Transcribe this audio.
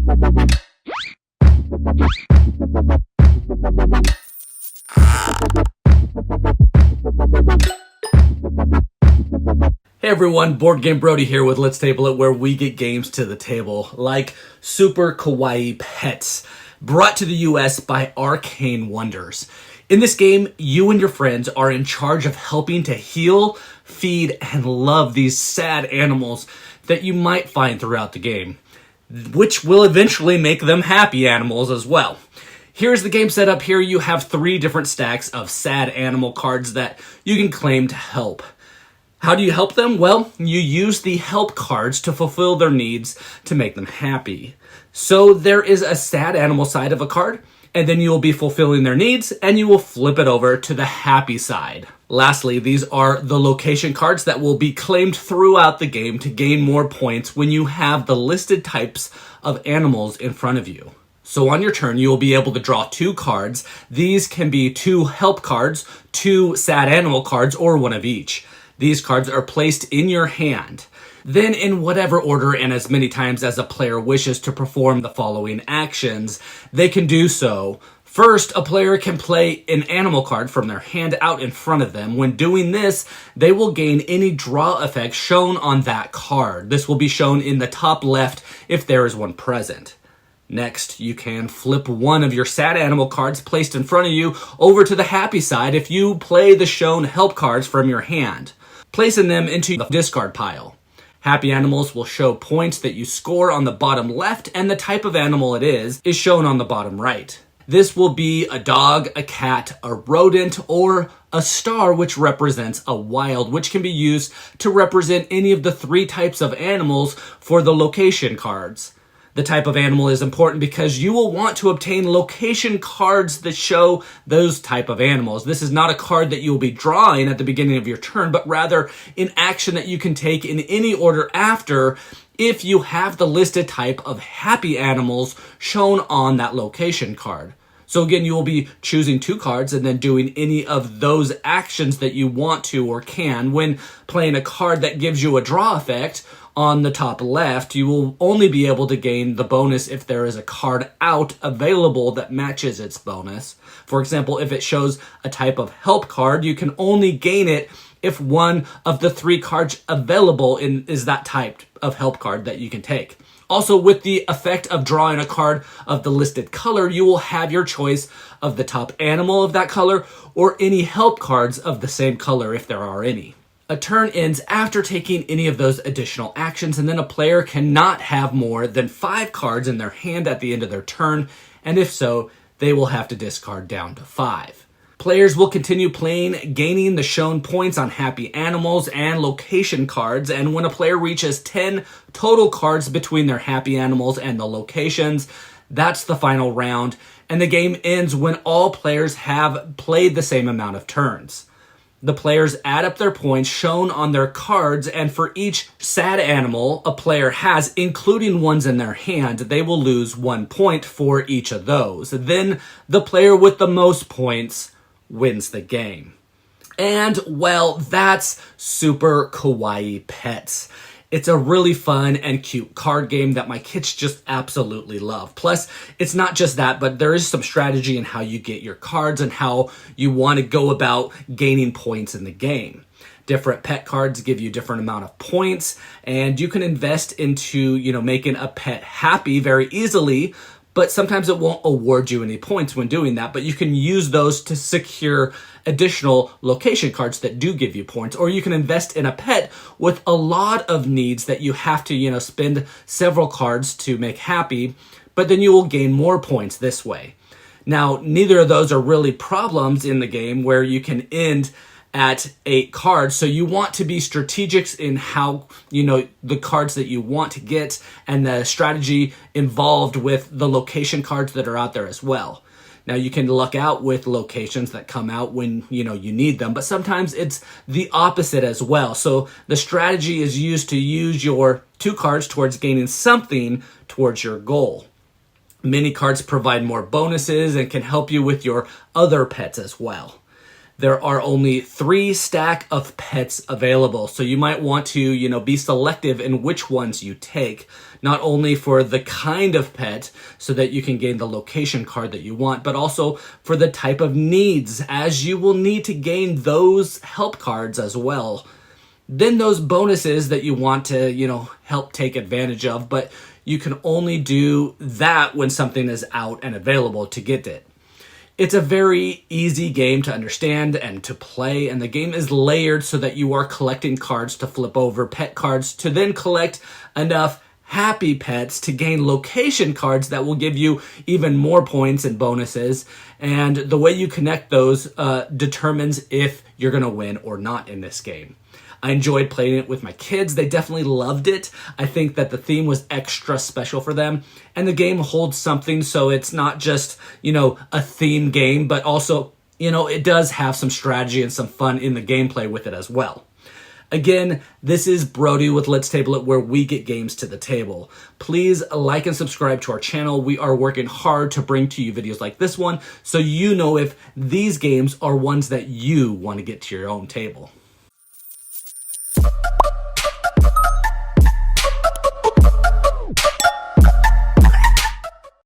Hey everyone, Board Game Brody here with Let's Table It, where we get games to the table, like Super Kawaii Pets, brought to the US by Arcane Wonders. In this game, you and your friends are in charge of helping to heal, feed, and love these sad animals that you might find throughout the game, which will eventually make them happy animals as well. Here's the game setup. Here you have 3 different stacks of sad animal cards that you can claim to help. How do you help them? Well, you use the help cards to fulfill their needs to make them happy. So there is a sad animal side of a card, and then you will be fulfilling their needs, and you will flip it over to the happy side. Lastly, these are the location cards that will be claimed throughout the game to gain more points when you have the listed types of animals in front of you. So on your turn, you will be able to draw 2 cards. These can be 2 help cards, 2 sad animal cards, or one of each. These cards are placed in your hand. Then in whatever order and as many times as a player wishes to perform the following actions, they can do so. First, a player can play an animal card from their hand out in front of them. When doing this, they will gain any draw effect shown on that card. This will be shown in the top left if there is one present. Next, you can flip one of your sad animal cards placed in front of you over to the happy side if you play the shown help cards from your hand, placing them into the discard pile. Happy animals will show points that you score on the bottom left, and the type of animal it is shown on the bottom right. This will be a dog, a cat, a rodent, or a star, which represents a wild, which can be used to represent any of the 3 types of animals for the location cards. The type of animal is important because you will want to obtain location cards that show those type of animals. This is not a card that you will be drawing at the beginning of your turn, but rather an action that you can take in any order after if you have the listed type of happy animals shown on that location card. So again, you will be choosing 2 cards and then doing any of those actions that you want to or can. When playing a card that gives you a draw effect on the top left, you will only be able to gain the bonus if there is a card out available that matches its bonus. For example, if it shows a type of help card, you can only gain it if one of the 3 cards available is that type of help card that you can take. Also, with the effect of drawing a card of the listed color, you will have your choice of the top animal of that color or any help cards of the same color if there are any. A turn ends after taking any of those additional actions, and then a player cannot have more than 5 cards in their hand at the end of their turn, and if so, they will have to discard down to 5. Players will continue playing, gaining the shown points on happy animals and location cards, and when a player reaches 10 total cards between their happy animals and the locations, that's the final round, and the game ends when all players have played the same amount of turns. The players add up their points shown on their cards, and for each sad animal a player has, including ones in their hand, they will lose 1 point for each of those. Then the player with the most points wins the game. And, well, that's Super Kawaii Pets. It's a really fun and cute card game that my kids just absolutely love. Plus, it's not just that, but there is some strategy in how you get your cards and how you want to go about gaining points in the game. Different pet cards give you different amount of points, and you can invest into, making a pet happy very easily, but sometimes it won't award you any points when doing that, but you can use those to secure additional location cards that do give you points, or you can invest in a pet with a lot of needs that you have to, spend several cards to make happy, but then you will gain more points this way. Now, neither of those are really problems in the game where you can end at 8 cards. So you want to be strategic in how, the cards that you want to get and the strategy involved with the location cards that are out there as well. Now you can luck out with locations that come out when, you need them, but sometimes it's the opposite as well. So the strategy is used to use your 2 cards towards gaining something towards your goal. Many cards provide more bonuses and can help you with your other pets as well. there are only 3 stack of pets available. So you might want to, be selective in which ones you take, not only for the kind of pet so that you can gain the location card that you want, but also for the type of needs, as you will need to gain those help cards as well. Then those bonuses that you want to, help take advantage of, but you can only do that when something is out and available to get it. It's a very easy game to understand and to play, and the game is layered so that you are collecting cards to flip over pet cards to then collect enough happy pets to gain location cards that will give you even more points and bonuses. And the way you connect those determines if you're going to win or not in this game. I enjoyed playing it with my kids. They definitely loved it. I think that the theme was extra special for them. And the game holds something, so it's not just, a theme game, but also, it does have some strategy and some fun in the gameplay with it as well. Again, this is Brody with Let's Table It, where we get games to the table. Please like and subscribe to our channel. We are working hard to bring to you videos like this one, so you know if these games are ones that you want to get to your own table.